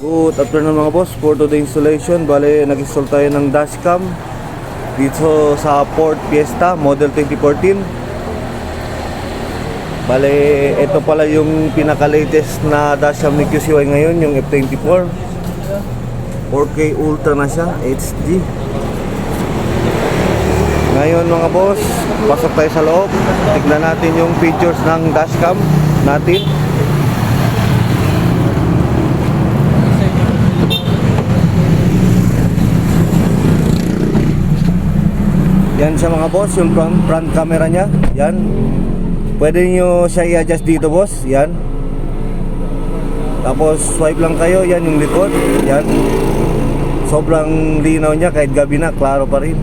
Good afternoon mga boss. For today's installation, bale nag-install tayo ng dashcam dito sa Ford Fiesta Model 2014. Bale, ito pala yung pinaka-latest na dashcam ni QCY ngayon, yung F24. 4K Ultra na siya, HD. Ngayon mga boss, pasok tayo sa loob. Tignan natin yung features ng dashcam natin. Yan siya mga boss, yung front camera niya. Yan. Pwede nyo siya i-adjust dito boss. Yan. Tapos swipe lang kayo. Yan yung likod. Yan. Sobrang linaw niya kahit gabi na, klaro pa rin.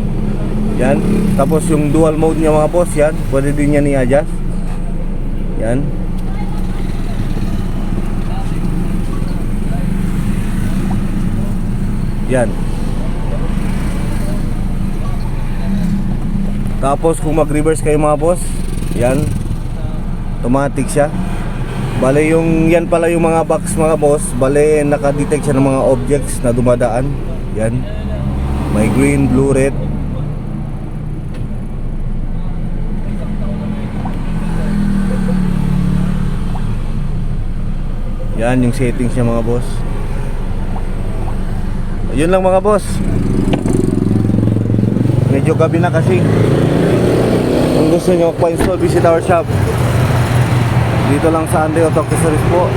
Yan. Tapos yung dual mode niya mga boss. Yan. Pwede din yan i-adjust. Yan. Yan. Tapos kung mag-reverse kayo mga boss, yan, automatic siya. Bale yung yan pala yung mga box mga boss. Bale naka-detect siya ng mga objects na dumadaan. Yan. May green, blue, red. Yan yung settings niya mga boss. Yun lang mga boss. Medyo gabi na kasi. Kung gusto nyo pa-install, visit our shop. Dito lang sa Andy Auto Accessories po,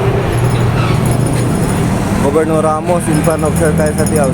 Governor Ramos, in front of Sir Tayo sa Tiaw.